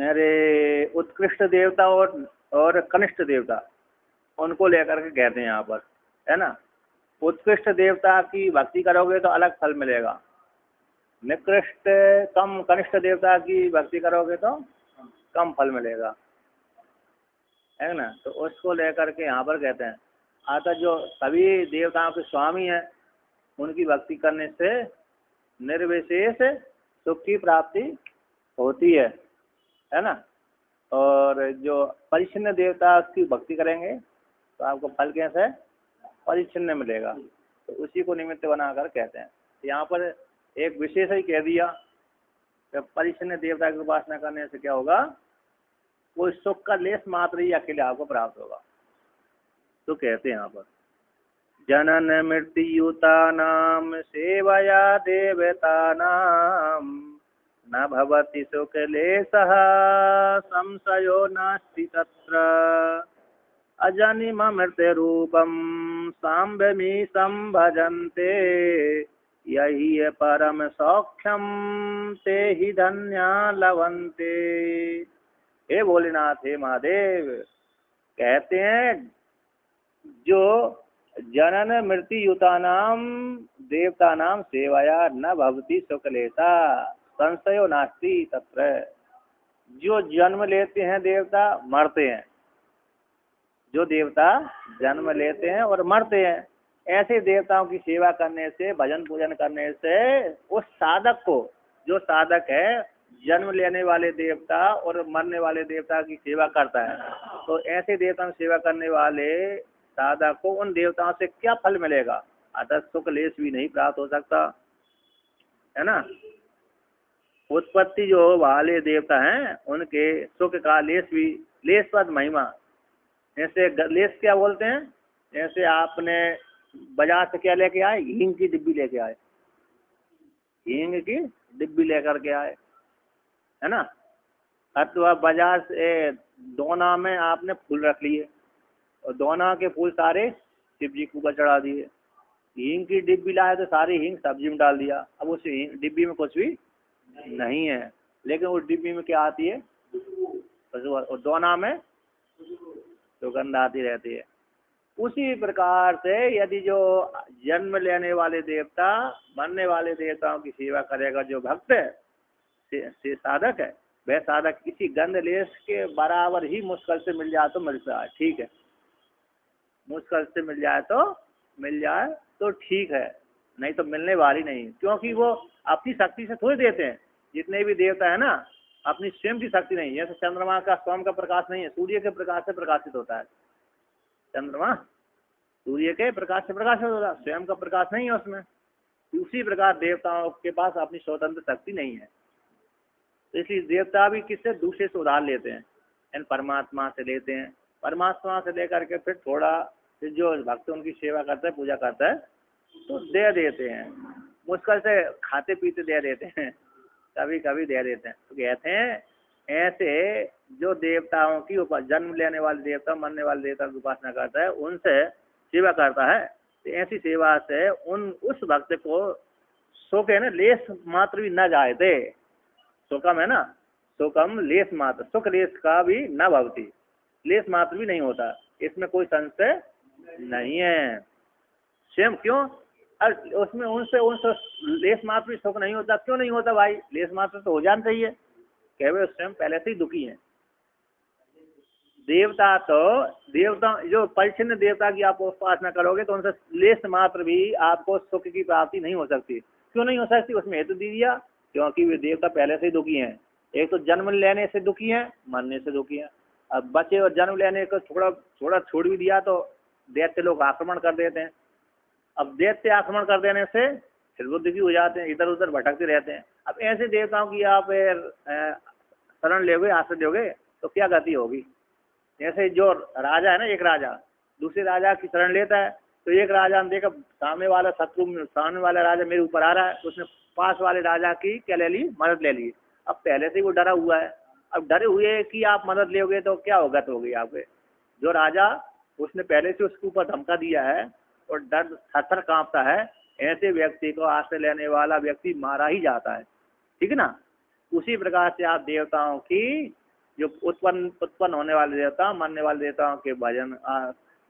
अरे उत्कृष्ट देवता और कनिष्ठ देवता, उनको लेकर के कहते हैं यहाँ पर, है ना। उत्कृष्ट देवता की भक्ति करोगे तो अलग फल मिलेगा, निकृष्ट कम कनिष्ठ देवता की भक्ति करोगे तो कम फल मिलेगा, है ना। तो उसको लेकर के यहाँ पर कहते हैं। अतः जो सभी देवताओं के स्वामी हैं उनकी भक्ति करने से निर्विशेष सुख की प्राप्ति होती है ना। और जो परिच्छिन्न देवता की भक्ति करेंगे तो आपको फल कैसे परिच्छिन्न मिलेगा, तो उसी को निमित्त बनाकर कहते हैं। यहाँ पर एक विशेष ही कह दिया कि परिच्छिन्न देवता की उपासना करने से क्या होगा, वो सुख का लेस मात्र ही अकेले आपको प्राप्त होगा। तो कहते हैं यहाँ पर जनन मृत्युतानां सेवया देवतानां न भवति सुखलेशः संशयो नास्ति तत्र अजनिममृतरूपं साम्बमीशं भजन्ते यही परम सौख्यम ते ही धन्या लवन्ते। हे भोलेनाथ, हे महादेव, कहते हैं जो जनन मृत्युयुतानाम देवतानाम सेवया न भवति सुखलेशा संशयो नास्ति तत्र। जो जन्म लेते हैं देवता मरते हैं, जो देवता जन्म लेते हैं और मरते हैं, ऐसे देवताओं की सेवा करने से, भजन पूजन करने से उस साधक को, जो साधक है जन्म लेने वाले देवता और मरने वाले देवता की सेवा करता है, तो ऐसे देवताओं की सेवा करने वाले साधक को उन देवताओं से क्या फल मिलेगा, अतः सुख लेश भी नहीं प्राप्त हो सकता, है ना। उत्पत्ति जो वाले देवता हैं उनके सुख का लेश भी, लेश पद महिमा, ऐसे लेश क्या बोलते हैं, जैसे आपने बाजार से क्या लेके आए, हींग की डिब्बी लेके आए, हींग की डिब्बी लेकर के आए, है ना। अथवा बाजार से दोना में आपने फूल रख लिए और दोना के फूल सारे शिव जी के ऊपर चढ़ा दिए, हींग की डिब्बी लाए तो सारी हींग सब्जी में डाल दिया। अब उस डिब्बी में कुछ भी नहीं है, लेकिन उस डिब्बी में क्या आती है, और दोना में सुगंध आती रहती है। उसी प्रकार से यदि जो जन्म लेने वाले देवता मरने वाले देवताओं की सेवा करेगा, जो भक्त है से साधक है, वह साधक किसी गंध लेश के बराबर ही मुश्किल से मिल जाए तो मिलता है, ठीक है, मुश्किल से मिल जाए तो ठीक है, नहीं तो मिलने वाली नहीं, क्योंकि वो अपनी शक्ति से थोड़ी देते हैं। जितने भी देवता है ना, अपनी स्वयं की शक्ति नहीं, जैसे चंद्रमा का स्वयं का प्रकाश नहीं है, सूर्य के प्रकाश से प्रकाशित होता है। चंद्रमा सूर्य के प्रकाश से प्रकाशित होता है, स्वयं का प्रकाश नहीं है उसमें। उसी प्रकार देवताओं के पास अपनी स्वतंत्र शक्ति नहीं है, तो इसलिए देवता भी किससे, दूसरे से उधार लेते हैं, यानी परमात्मा से लेते हैं। परमात्मा से लेकर के फिर थोड़ा, फिर जो भक्त उनकी सेवा करता है, पूजा करता है, तो दे देते हैं, मुश्किल से खाते पीते दे देते हैं, कभी कभी दे देते हैं। तो कहते हैं ऐसे जो देवताओं की जन्म लेने वाले देवता, मरने वाले देवता की उपासना करता है, उनसे सेवा करता है, तो ऐसी सेवा से उस भक्त को सुख है ना, लेस मात्र भी न जाए थे, सुखम है ना, सुखम लेस मात्र, सुख लेस का भी न भवती, लेस मात्र भी नहीं होता, इसमें कोई संशय नहीं है। स्वयं क्यों, उसमें उनसे लेस मात्र भी सुख नहीं होता, क्यों नहीं होता भाई, लेस मात्र तो हो जाना चाहिए, कहे स्वयं पहले से ही दुखी हैं। देवता जो परिच्छिन्न देवता की आप उपासना करोगे तो उनसे लेस मात्र भी आपको सुख की प्राप्ति नहीं हो सकती। क्यों नहीं हो सकती, उसमें हेतु दे दिया, क्योंकि वे देवता पहले से ही दुखी हैं। एक तो जन्म लेने से दुखी हैं, मरने से दुखी हैं। अब बच्चे और जन्म लेने को थोड़ा छोड़ भी दिया तो दैत्य लोग आक्रमण कर देते हैं। अब दैत्य आक्रमण कर देने से फिर वो दुखी हो जाते हैं, इधर उधर भटकते रहते हैं। अब ऐसे देवताओं की आप शरण लोगे, आश्रय लोगे तो क्या गति होगी। जैसे जो राजा है ना, एक राजा दूसरे राजा की शरण लेता है, तो एक राजा ने देखा सामने वाला राजा मेरे ऊपर आ रहा है, तो उसने पास वाले राजा की क्या ले ली, मदद ले ली। अब पहले से ही वो डरा हुआ है, अब डरे हुए कि आप मदद लोगे तो क्या होगा, तो होगी आपके। जो राजा उसने पहले से उसके ऊपर धमका दिया है और डर थर कांपता है, ऐसे व्यक्ति को आश्रय लेने वाला व्यक्ति मारा ही जाता है, ठीक है ना। उसी प्रकार से आप देवताओं की जो उत्पन्न होने वाले देवता, मानने वाले देवताओं के भजन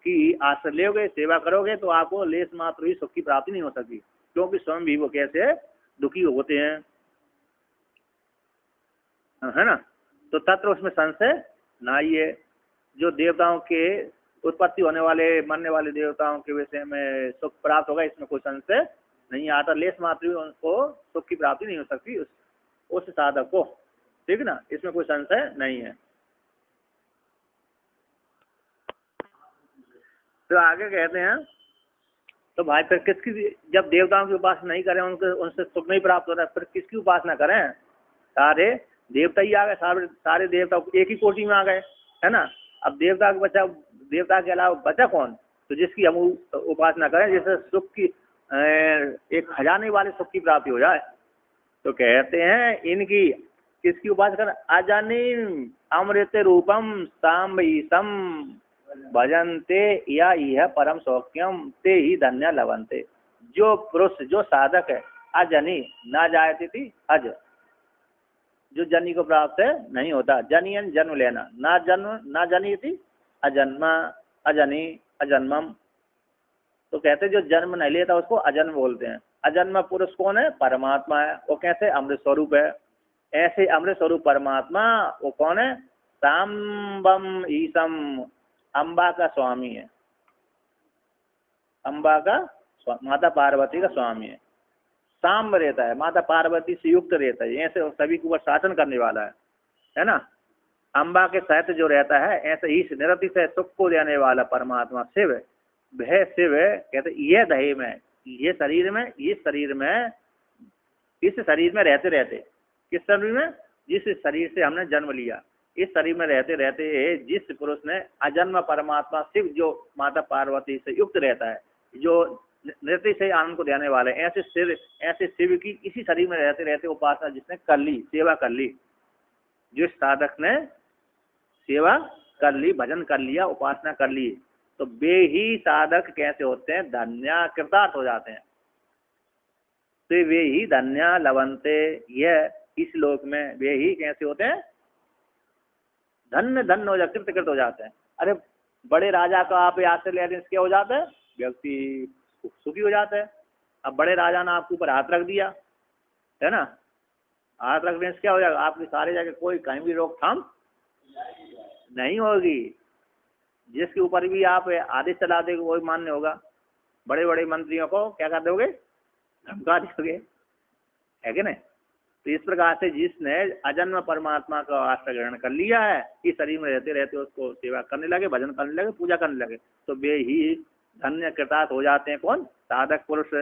की आश्रय लोगे, सेवा करोगे, तो आपको लेस मात्र भी सुख की प्राप्ति नहीं हो सकती, क्योंकि स्वयं भी वो कैसे दुखी होते हैं, है ना। तो तत्र उसमें संशय ना ही है। जो देवताओं के उत्पत्ति होने वाले मरने वाले देवताओं के विषय में सुख प्राप्त होगा, इसमें कोई संशय नहीं आता। लेस मात्र भी उनको सुख की प्राप्ति नहीं हो सकती उस साधक को, ठीक ना, इसमें कोई संशय नहीं है। तो आगे कहते हैं, तो भाई फिर किसकी, जब देवताओं की उपासना नहीं करें, उनसे सुख नहीं प्राप्त हो रहा है, फिर किसकी उपासना करें? सारे देवता ही आ गए, सारे देवता एक ही कोटि में आ गए, है ना। अब देवता के अलावा बचा कौन? तो जिसकी हम उपासना करें, जिससे सुख की एक खजाने वाले सुख की प्राप्ति हो जाए। तो कहते हैं इनकी किसकी उपासना करें? अजनी अमृत रूपम सांब ईसम भजनते या यह परम सौख्यम ते ही धन्य लवंते। जो पुरुष, जो साधक है, अजनी ना जायती थी अज, जो जनी को प्राप्त है नहीं होता, जनियन जन्म लेना, ना जनी थी अजन्मा, अजनी, अजन्मम। तो कहते जो जन्म नहीं लेता उसको अजन्म बोलते हैं। अजन्म पुरुष कौन है? परमात्मा है। वो कैसे? अमृत स्वरूप है। ऐसे अमृत स्वरूप परमात्मा वो कौन है? सांबम ईसम, अम्बा का स्वामी है। अम्बा का माता पार्वती का स्वामी है। सांब रहता है, माता पार्वती से युक्त रहता है, ऐसे सभी के ऊपर शासन करने वाला है ना। अम्बा के सहित जो रहता है, ऐसे ईश निरति से सुख को देने वाला परमात्मा शिव, वह शिव कहते ये दही में, ये शरीर में, इस शरीर में रहते रहते, किस शरीर में? जिस शरीर से हमने जन्म लिया, इस शरीर में रहते रहते जिस पुरुष ने अजन्म परमात्मा शिव जो माता पार्वती से युक्त रहता है, जो नृत्य से आनंद को देने वाले, ऐसे शिव की इसी शरीर में रहते रहते उपासना जिसने कर ली, सेवा कर ली, जिस साधक ने सेवा कर ली, भजन कर लिया, उपासना कर ली, तो वे ही साधक कैसे होते हैं? धन्य, कृतार्थ हो जाते हैं। तो वे ही धन्य लवंते, यह इस लोक में वे ही कैसे होते हैं? धन्य हो जाते, कृत हो जाते हैं। अरे बड़े राजा का आप आश्रय लेने से क्या हो जाता है? व्यक्ति सुखी हो जाता है। अब बड़े राजा ने आपके ऊपर हाथ रख दिया, है ना, हाथ रखने से क्या हो जाएगा? आपकी सारे जगह कोई कहीं भी रोकथाम नहीं होगी। जिसके ऊपर भी आप आदेश चला दोगे वही मान्य होगा। बड़े बड़े मंत्रियों को क्या कर दोगे? धमका दोगे, है कि नहीं? तो इस प्रकार से जिसने अजन्म परमात्मा का आश्रय ग्रहण कर लिया है, इस शरीर में रहते रहते उसको सेवा करने लगे, भजन करने लगे, पूजा करने लगे, तो वे ही धन्य कृतार्थ हो जाते हैं। कौन? साधक पुरुष।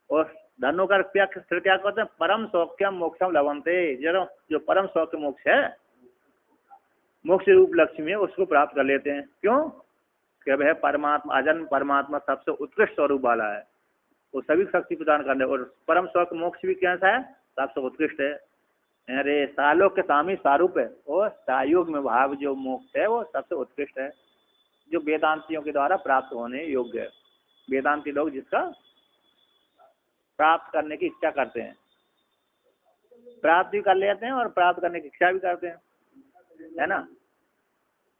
और धन्य कर फिर क्या कहते हैं? परम सौख्यम मोक्षम लवंते, जो परम सौख्य मोक्ष है, मोक्ष रूप लक्ष्मी है, उसको प्राप्त कर लेते हैं। क्यों? कि वह परमात्मा, अजन्म परमात्मा सबसे उत्कृष्ट स्वरूप वाला है, वो सभी शक्ति प्रदान करने, और परम सौख्य मोक्ष भी कैसा है? सबसे उत्कृष्ट है। अरे सालोक के स्वामी सारूप है, और सायोग में भाव जो मोक्ष है वो सबसे उत्कृष्ट है, जो वेदांतियों के द्वारा प्राप्त होने योग्य है। वेदांती लोग जिसका प्राप्त करने की इच्छा करते हैं, प्राप्त भी कर लेते हैं और प्राप्त करने की इच्छा भी करते हैं, है ना।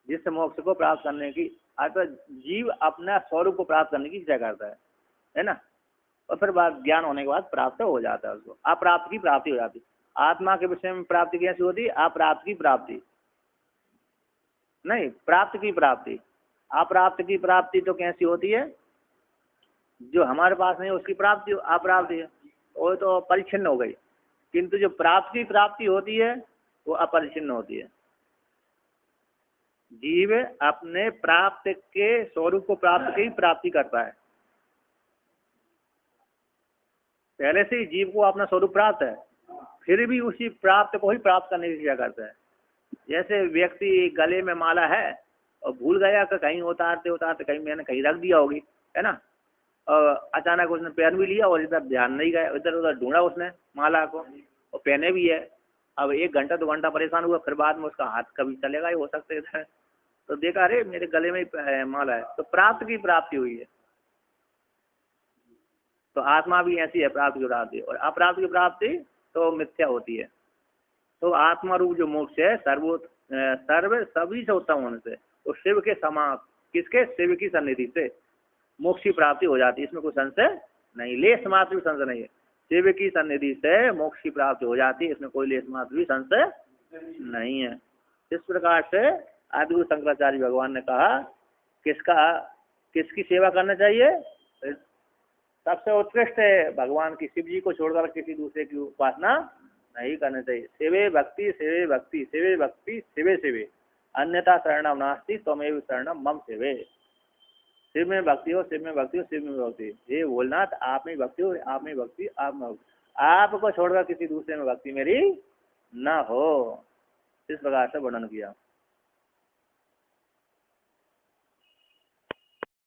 जिस मोक्ष को प्राप्त करने की, तो जीव अपना स्वरूप को प्राप्त करने की इच्छा करता है ना। और फिर बाद ज्ञान होने के बाद प्राप्त हो जाता है, उसको अप्राप्त की प्राप्ति हो जाती है। आत्मा के विषय में प्राप्ति कैसी होती है? अप्राप्त की प्राप्ति नहीं, प्राप्त की प्राप्ति। अप्राप्त की प्राप्ति तो कैसी होती है? जो हमारे पास नहीं उसकी प्राप्ति अप्राप्ति है, वो तो परिच्छिन्न हो गई। किंतु जो प्राप्त की प्राप्ति होती है वो अपरिच्छिन्न होती है। जीव अपने प्राप्त के स्वरूप को प्राप्त की प्राप्ति करता है। पहले से ही जीव को अपना स्वरूप प्राप्त है, फिर भी उसी प्राप्त को ही प्राप्त करने की इच्छा करता है। जैसे व्यक्ति गले में माला है और भूल गया कि कहीं उतारते उतारते कहीं मैंने कहीं रख दिया होगी, है ना, और अचानक उसने पहन भी लिया और इधर ध्यान नहीं गया, इधर उधर ढूंढा उसने माला को और पहने भी है। अब 1 घंटा 2 घंटा परेशान हुआ, फिर बाद में उसका हाथ कभी चलेगा ही हो सकता है इधर, तो देखा अरे मेरे गले में ही माला है, तो प्राप्त की प्राप्ति हुई है। तो आत्मा भी ऐसी है, प्राप्त की प्राप्ति, और अप्राप्त की प्राप्ति तो मिथ्या होती है। तो आत्मा रूप जो मोक्ष है सर्व सभी से उत्तम होने से, और शिव के समा, किसके, शिव की सन्निधि से मोक्ष की प्राप्ति हो जाती है, इसमें कोई संशय नहीं, लेस मात्र भी संशय नहीं है। शिव की सन्निधि से मोक्ष की प्राप्ति हो जाती है, इसमें कोई लेस मात्र भी संशय नहीं है। इस प्रकार से आदिगुरु शंकराचार्य भगवान ने कहा किसकी सेवा करना चाहिए, सबसे उत्कृष्ट है भगवान की, शिव जी को छोड़कर किसी दूसरे की उपासना नहीं करनी चाहिए। शिवे भक्ति शिवे भक्ति शिवे भक्ति शिवे शिवे, अन्यथा शरणम नास्ति त्वमेव शरणम मम शिवे। शिव में भक्ति हो, शिव में भक्ति हो, शिव में भक्ति, ये भोलनाथ आप में भक्ति हो, आप में भक्ति, आप में भक्ति, आपको छोड़कर किसी दूसरे में भक्ति मेरी न हो। इस प्रकार से वर्णन किया।